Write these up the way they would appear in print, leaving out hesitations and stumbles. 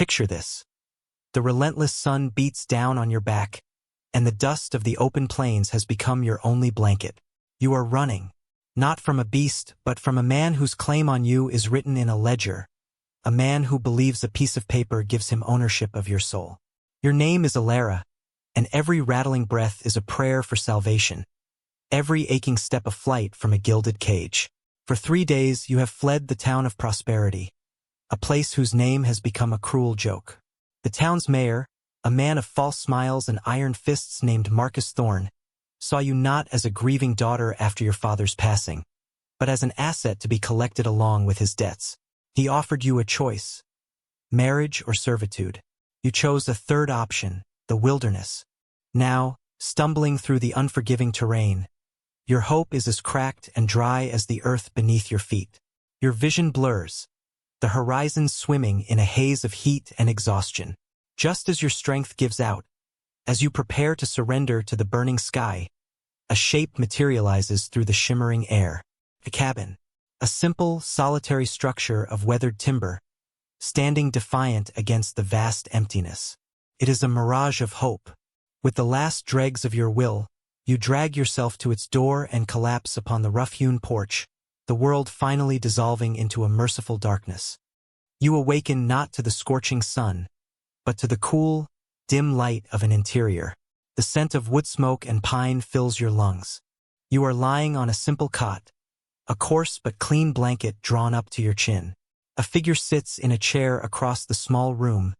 Picture this. The relentless sun beats down on your back, and the dust of the open plains has become your only blanket. You are running, not from a beast, but from a man whose claim on you is written in a ledger, a man who believes a piece of paper gives him ownership of your soul. Your name is Alara, and every rattling breath is a prayer for salvation, every aching step a flight from a gilded cage. For 3 days you have fled the town of prosperity, a place whose name has become a cruel joke. The town's mayor, a man of false smiles and iron fists named Marcus Thorne, saw you not as a grieving daughter after your father's passing, but as an asset to be collected along with his debts. He offered you a choice, marriage or servitude. You chose a third option, the wilderness. Now, stumbling through the unforgiving terrain, your hope is as cracked and dry as the earth beneath your feet. Your vision blurs, the horizon swimming in a haze of heat and exhaustion. Just as your strength gives out, as you prepare to surrender to the burning sky, a shape materializes through the shimmering air. A cabin, a simple, solitary structure of weathered timber, standing defiant against the vast emptiness. It is a mirage of hope. With the last dregs of your will, you drag yourself to its door and collapse upon the rough-hewn porch, the world finally dissolving into a merciful darkness. You awaken not to the scorching sun, but to the cool, dim light of an interior. The scent of wood smoke and pine fills your lungs. You are lying on a simple cot, a coarse but clean blanket drawn up to your chin. A figure sits in a chair across the small room,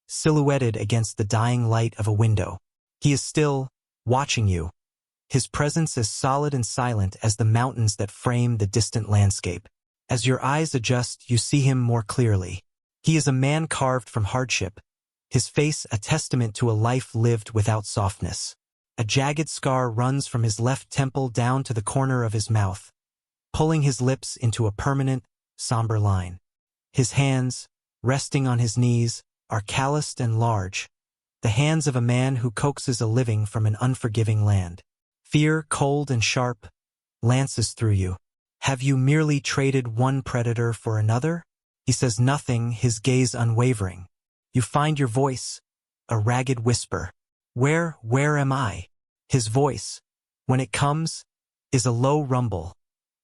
silhouetted against the dying light of a window. He is still, watching you, his presence as solid and silent as the mountains that frame the distant landscape. As your eyes adjust, you see him more clearly. He is a man carved from hardship, his face a testament to a life lived without softness. A jagged scar runs from his left temple down to the corner of his mouth, pulling his lips into a permanent, somber line. His hands, resting on his knees, are calloused and large, the hands of a man who coaxes a living from an unforgiving land. Fear, cold and sharp, lances through you. Have you merely traded one predator for another? He says nothing, his gaze unwavering. You find your voice, a ragged whisper. Where am I? His voice, when it comes, is a low rumble,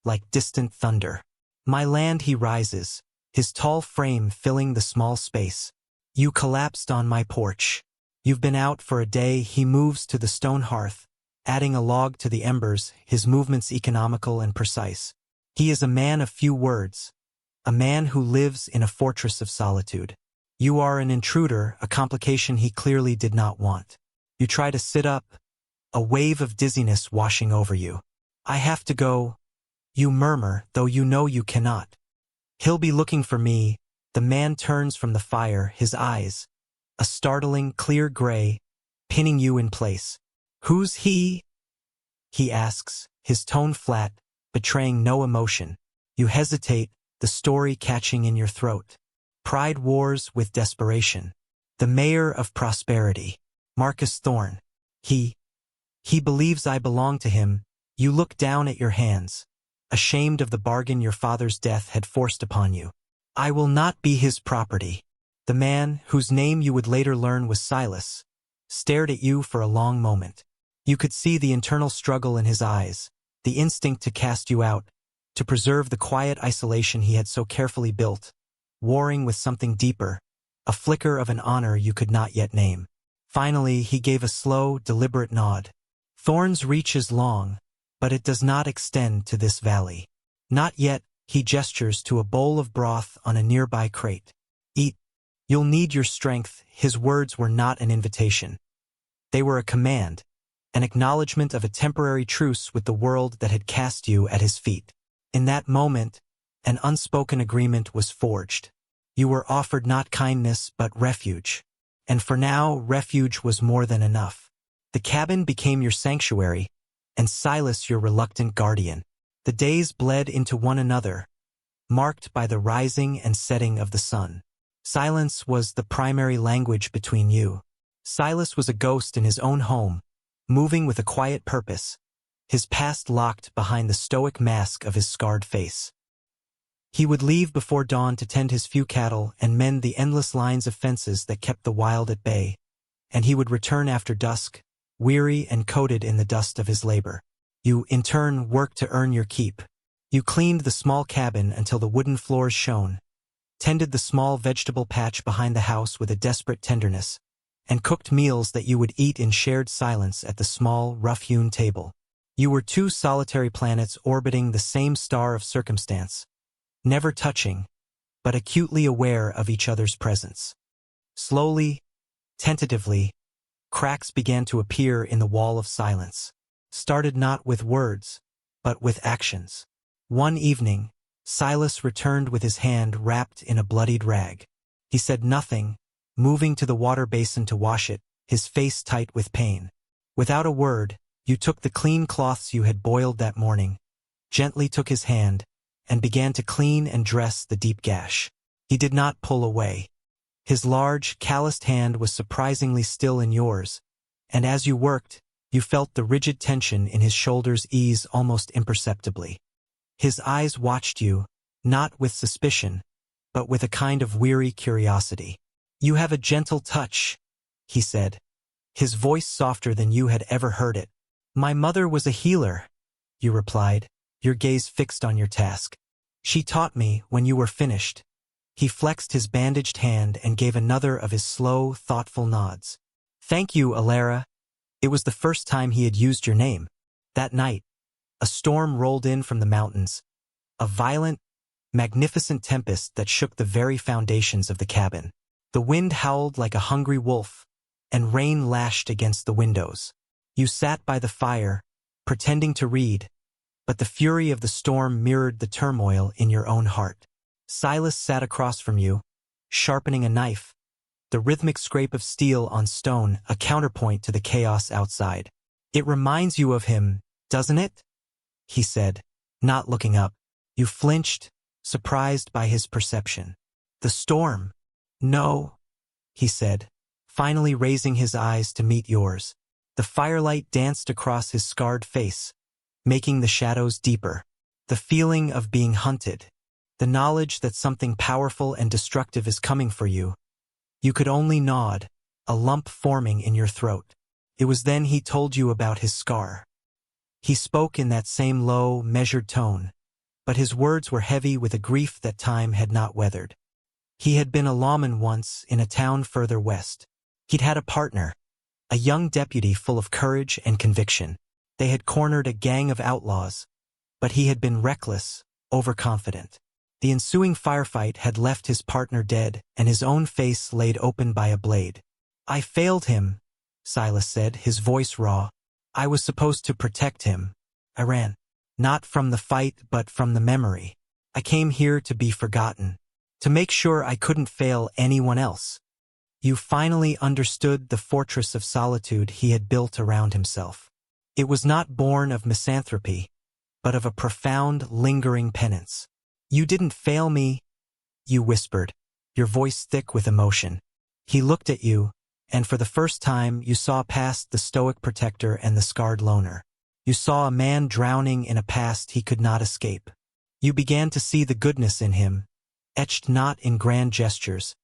like distant thunder. My land, he rises, his tall frame filling the small space. You collapsed on my porch. You've been out for a day. He moves to the stone hearth, adding a log to the embers, his movements economical and precise. He is a man of few words, a man who lives in a fortress of solitude. You are an intruder, a complication he clearly did not want. You try to sit up, a wave of dizziness washing over you. I have to go, you murmur, though you know you cannot. He'll be looking for me. The man turns from the fire, his eyes, a startling, clear gray, pinning you in place. Who's he? He asks, his tone flat, betraying no emotion. You hesitate, the story catching in your throat. Pride wars with desperation. The mayor of prosperity, Marcus Thorne. He believes I belong to him. You look down at your hands, ashamed of the bargain your father's death had forced upon you. I will not be his property. The man, whose name you would later learn was Silas, stared at you for a long moment. You could see the internal struggle in his eyes, the instinct to cast you out, to preserve the quiet isolation he had so carefully built, warring with something deeper, a flicker of an honor you could not yet name. Finally, he gave a slow, deliberate nod. Thorne's reach is long, but it does not extend to this valley. Not yet. He gestures to a bowl of broth on a nearby crate. Eat. You'll need your strength. His words were not an invitation. They were a command, an acknowledgement of a temporary truce with the world that had cast you at his feet. In that moment, an unspoken agreement was forged. You were offered not kindness but refuge. And for now, refuge was more than enough. The cabin became your sanctuary, and Silas your reluctant guardian. The days bled into one another, marked by the rising and setting of the sun. Silence was the primary language between you. Silas was a ghost in his own home, moving with a quiet purpose, his past locked behind the stoic mask of his scarred face. He would leave before dawn to tend his few cattle and mend the endless lines of fences that kept the wild at bay, and he would return after dusk, weary and coated in the dust of his labor. You, in turn, worked to earn your keep. You cleaned the small cabin until the wooden floors shone, tended the small vegetable patch behind the house with a desperate tenderness, and cooked meals that you would eat in shared silence at the small, rough-hewn table. You were two solitary planets orbiting the same star of circumstance, never touching, but acutely aware of each other's presence. Slowly, tentatively, cracks began to appear in the wall of silence, started not with words, but with actions. One evening, Silas returned with his hand wrapped in a bloodied rag. He said nothing, moving to the water basin to wash it, his face tight with pain. Without a word, you took the clean cloths you had boiled that morning, gently took his hand, and began to clean and dress the deep gash. He did not pull away. His large, calloused hand was surprisingly still in yours, and as you worked, you felt the rigid tension in his shoulders ease almost imperceptibly. His eyes watched you, not with suspicion, but with a kind of weary curiosity. "You have a gentle touch," he said, his voice softer than you had ever heard it. "My mother was a healer," you replied, your gaze fixed on your task. "She taught me when you were finished." He flexed his bandaged hand and gave another of his slow, thoughtful nods. "Thank you, Alara." It was the first time he had used your name. That night, a storm rolled in from the mountains, a violent, magnificent tempest that shook the very foundations of the cabin. The wind howled like a hungry wolf, and rain lashed against the windows. You sat by the fire, pretending to read, but the fury of the storm mirrored the turmoil in your own heart. Silas sat across from you, sharpening a knife, the rhythmic scrape of steel on stone a counterpoint to the chaos outside. "It reminds you of him, doesn't it?" he said, not looking up. You flinched, surprised by his perception. "The storm?" "No," he said, finally raising his eyes to meet yours. The firelight danced across his scarred face, making the shadows deeper. "The feeling of being hunted. The knowledge that something powerful and destructive is coming for you." You could only nod, a lump forming in your throat. It was then he told you about his scar. He spoke in that same low, measured tone, but his words were heavy with a grief that time had not weathered. He had been a lawman once in a town further west. He'd had a partner, a young deputy full of courage and conviction. They had cornered a gang of outlaws, but he had been reckless, overconfident. The ensuing firefight had left his partner dead and his own face laid open by a blade. "I failed him," Silas said, his voice raw. "I was supposed to protect him. I ran. Not from the fight, but from the memory. I came here to be forgotten, to make sure I couldn't fail anyone else." You finally understood the fortress of solitude he had built around himself. It was not born of misanthropy, but of a profound, lingering penance. "You didn't fail me," you whispered, your voice thick with emotion. He looked at you, and for the first time you saw past the stoic protector and the scarred loner. You saw a man drowning in a past he could not escape. You began to see the goodness in him, etched not in grand gestures,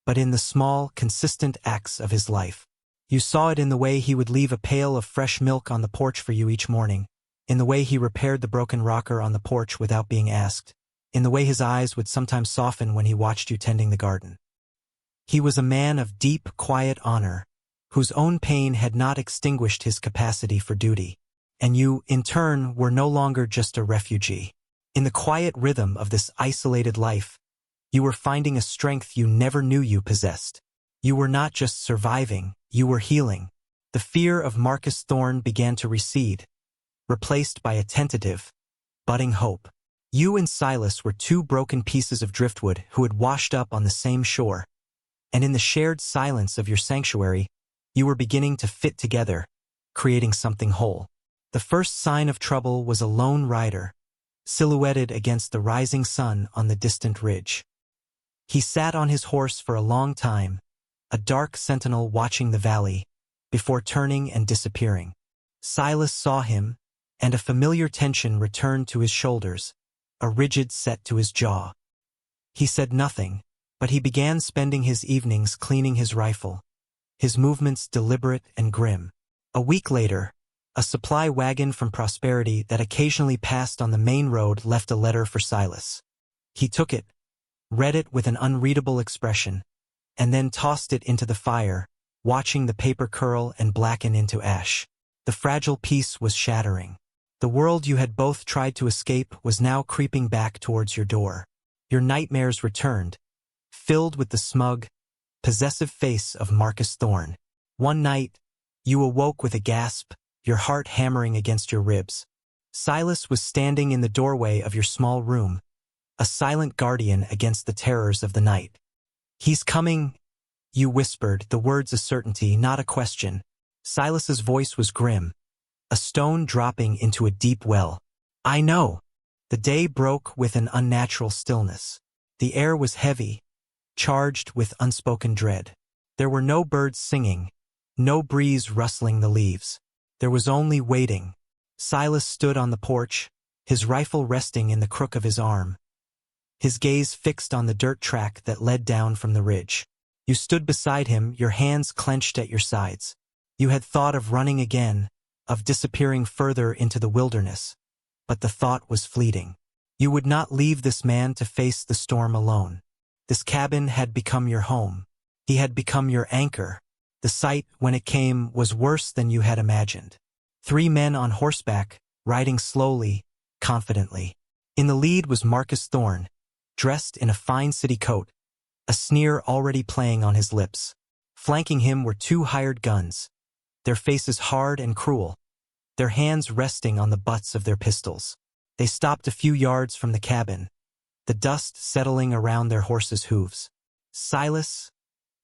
but in the small, consistent acts of his life. You saw it in the way he would leave a pail of fresh milk on the porch for you each morning, in the way he repaired the broken rocker on the porch without being asked, in the way his eyes would sometimes soften when he watched you tending the garden. He was a man of deep, quiet honor, whose own pain had not extinguished his capacity for duty. And you, in turn, were no longer just a refugee. In the quiet rhythm of this isolated life, you were finding a strength you never knew you possessed. You were not just surviving, you were healing. The fear of Marcus Thorne began to recede, replaced by a tentative, budding hope. You and Silas were two broken pieces of driftwood who had washed up on the same shore, and in the shared silence of your sanctuary, you were beginning to fit together, creating something whole. The first sign of trouble was a lone rider, silhouetted against the rising sun on the distant ridge. He sat on his horse for a long time, a dark sentinel watching the valley, before turning and disappearing. Silas saw him, and a familiar tension returned to his shoulders, a rigid set to his jaw. He said nothing, but he began spending his evenings cleaning his rifle, his movements deliberate and grim. A week later, a supply wagon from Prosperity that occasionally passed on the main road left a letter for Silas. He took it, read it with an unreadable expression, and then tossed it into the fire, watching the paper curl and blacken into ash. The fragile peace was shattering. The world you had both tried to escape was now creeping back towards your door. Your nightmares returned, filled with the smug, possessive face of Marcus Thorne. One night, you awoke with a gasp, your heart hammering against your ribs. Silas was standing in the doorway of your small room, a silent guardian against the terrors of the night. "He's coming," you whispered, the words a certainty, not a question. Silas's voice was grim, a stone dropping into a deep well. "I know." The day broke with an unnatural stillness. The air was heavy, charged with unspoken dread. There were no birds singing, no breeze rustling the leaves. There was only waiting. Silas stood on the porch, his rifle resting in the crook of his arm, his gaze fixed on the dirt track that led down from the ridge. You stood beside him, your hands clenched at your sides. You had thought of running again, of disappearing further into the wilderness, but the thought was fleeting. You would not leave this man to face the storm alone. This cabin had become your home. He had become your anchor. The sight, when it came, was worse than you had imagined. 3 men on horseback, riding slowly, confidently. In the lead was Marcus Thorne, dressed in a fine city coat, a sneer already playing on his lips. Flanking him were 2 hired guns, their faces hard and cruel, their hands resting on the butts of their pistols. They stopped a few yards from the cabin, the dust settling around their horses' hooves. "Silas,"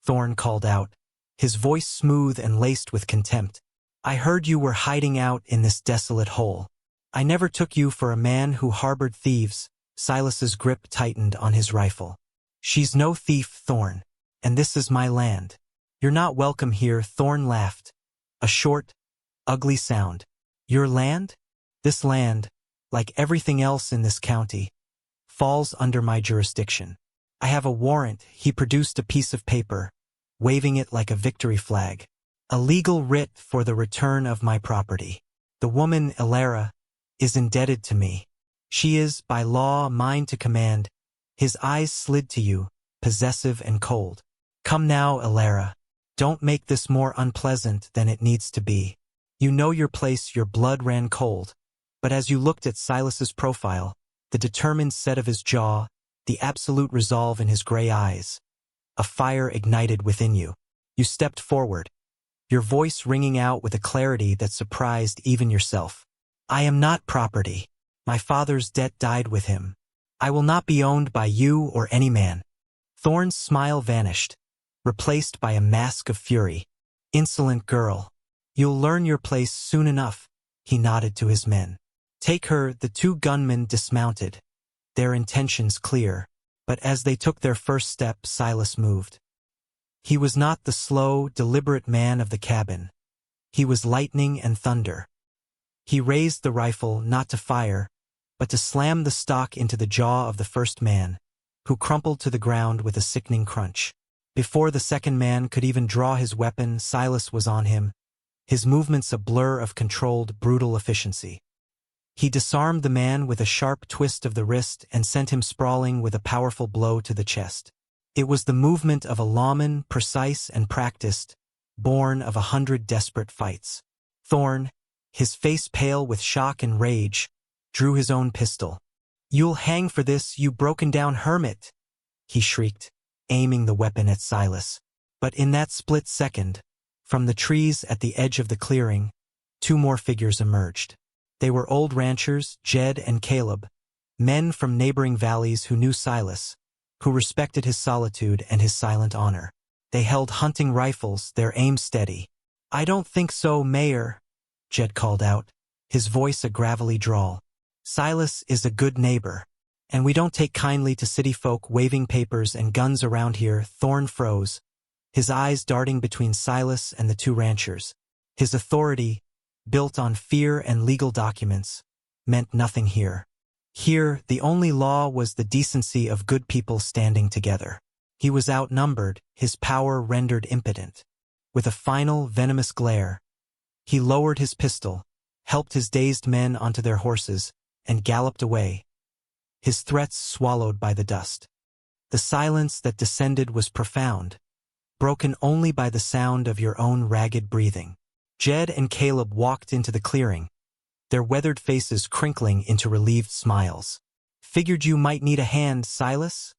Thorne called out, his voice smooth and laced with contempt. "I heard you were hiding out in this desolate hole. I never took you for a man who harbored thieves." Silas's grip tightened on his rifle. "She's no thief, Thorne, and this is my land. You're not welcome here." Thorne laughed, a short, ugly sound. "Your land? This land, like everything else in this county, falls under my jurisdiction. I have a warrant." He produced a piece of paper, waving it like a victory flag. "A legal writ for the return of my property. The woman, Ilara, is indebted to me. She is, by law, mine to command." His eyes slid to you, possessive and cold. "Come now, Ilara. Don't make this more unpleasant than it needs to be. You know your place." Your blood ran cold, but as you looked at Silas's profile, the determined set of his jaw, the absolute resolve in his gray eyes, a fire ignited within you. You stepped forward, your voice ringing out with a clarity that surprised even yourself. "I am not property. My father's debt died with him. I will not be owned by you or any man." Thorne's smile vanished, replaced by a mask of fury. "Insolent girl. You'll learn your place soon enough." He nodded to his men. "Take her." The 2 gunmen dismounted, their intentions clear, but as they took their first step, Silas moved. He was not the slow, deliberate man of the cabin. He was lightning and thunder. He raised the rifle not to fire, but to slam the stock into the jaw of the first man, who crumpled to the ground with a sickening crunch. Before the second man could even draw his weapon, Silas was on him, his movements a blur of controlled, brutal efficiency. He disarmed the man with a sharp twist of the wrist and sent him sprawling with a powerful blow to the chest. It was the movement of a lawman, precise and practiced, born of 100 desperate fights. Thorne, his face pale with shock and rage, drew his own pistol. "You'll hang for this, you broken-down hermit!" he shrieked, aiming the weapon at Silas. But in that split second, from the trees at the edge of the clearing, 2 more figures emerged. They were old ranchers, Jed and Caleb, men from neighboring valleys who knew Silas, who respected his solitude and his silent honor. They held hunting rifles, their aim steady. "I don't think so, Mayor," Jed called out, his voice a gravelly drawl. "Silas is a good neighbor, and we don't take kindly to city folk waving papers and guns around here." Thorne froze, his eyes darting between Silas and the 2 ranchers. His authority, built on fear and legal documents, meant nothing here. Here, the only law was the decency of good people standing together. He was outnumbered, his power rendered impotent. With a final, venomous glare, he lowered his pistol, helped his dazed men onto their horses, and galloped away, his threats swallowed by the dust. The silence that descended was profound, broken only by the sound of your own ragged breathing. Jed and Caleb walked into the clearing, their weathered faces crinkling into relieved smiles. "Figured you might need a hand, Silas?"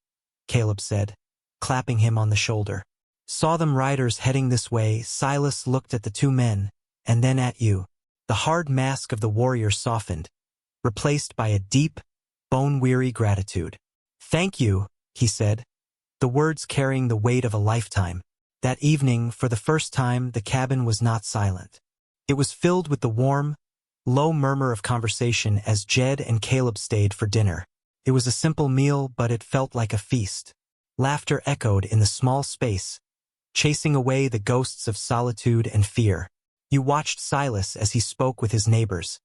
Caleb said, clapping him on the shoulder. "Saw them riders heading this way." Silas looked at the two men, and then at you. The hard mask of the warrior softened, replaced by a deep, bone-weary gratitude. "Thank you," he said, the words carrying the weight of a lifetime. That evening, for the first time, the cabin was not silent. It was filled with the warm, low murmur of conversation as Jed and Caleb stayed for dinner. It was a simple meal, but it felt like a feast. Laughter echoed in the small space, chasing away the ghosts of solitude and fear. You watched Silas as he spoke with his neighbors,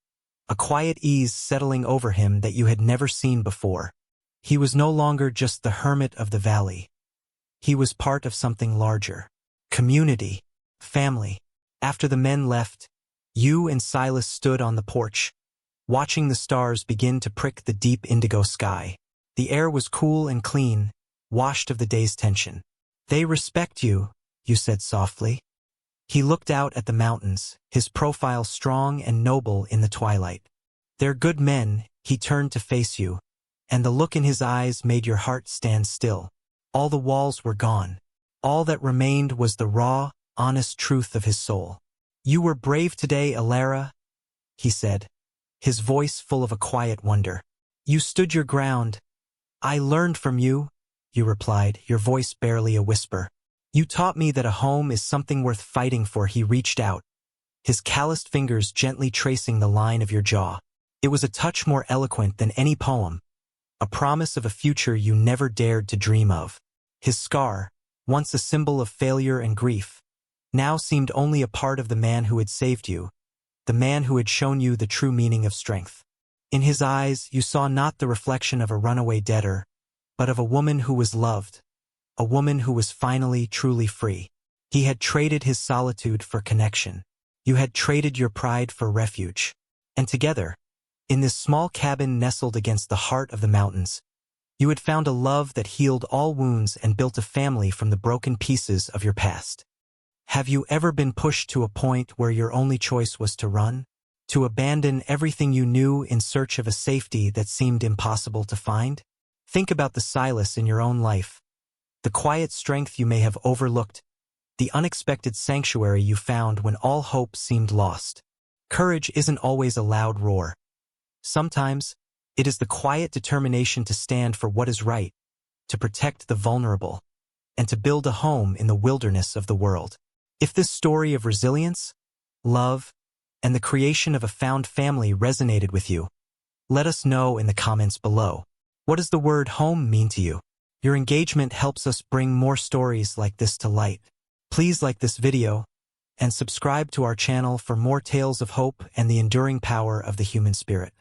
a quiet ease settling over him that you had never seen before. He was no longer just the hermit of the valley. He was part of something larger. Community, family. After the men left, you and Silas stood on the porch, watching the stars begin to prick the deep indigo sky. The air was cool and clean, washed of the day's tension. "They respect you," you said softly. He looked out at the mountains, his profile strong and noble in the twilight. "They're good men." He turned to face you, and the look in his eyes made your heart stand still. All the walls were gone. All that remained was the raw, honest truth of his soul. "You were brave today, Alara," he said, his voice full of a quiet wonder. "You stood your ground." "I learned from you," you replied, your voice barely a whisper. "You taught me that a home is something worth fighting for." He reached out, his calloused fingers gently tracing the line of your jaw. It was a touch more eloquent than any poem, a promise of a future you never dared to dream of. His scar, once a symbol of failure and grief, now seemed only a part of the man who had saved you, the man who had shown you the true meaning of strength. In his eyes, you saw not the reflection of a runaway debtor, but of a woman who was loved, a woman who was finally truly free. He had traded his solitude for connection. You had traded your pride for refuge. And together, in this small cabin nestled against the heart of the mountains, you had found a love that healed all wounds and built a family from the broken pieces of your past. Have you ever been pushed to a point where your only choice was to run? To abandon everything you knew in search of a safety that seemed impossible to find? Think about the Silas in your own life, the quiet strength you may have overlooked, the unexpected sanctuary you found when all hope seemed lost. Courage isn't always a loud roar. Sometimes, it is the quiet determination to stand for what is right, to protect the vulnerable, and to build a home in the wilderness of the world. If this story of resilience, love, and the creation of a found family resonated with you, let us know in the comments below. What does the word home mean to you? Your engagement helps us bring more stories like this to light. Please like this video and subscribe to our channel for more tales of hope and the enduring power of the human spirit.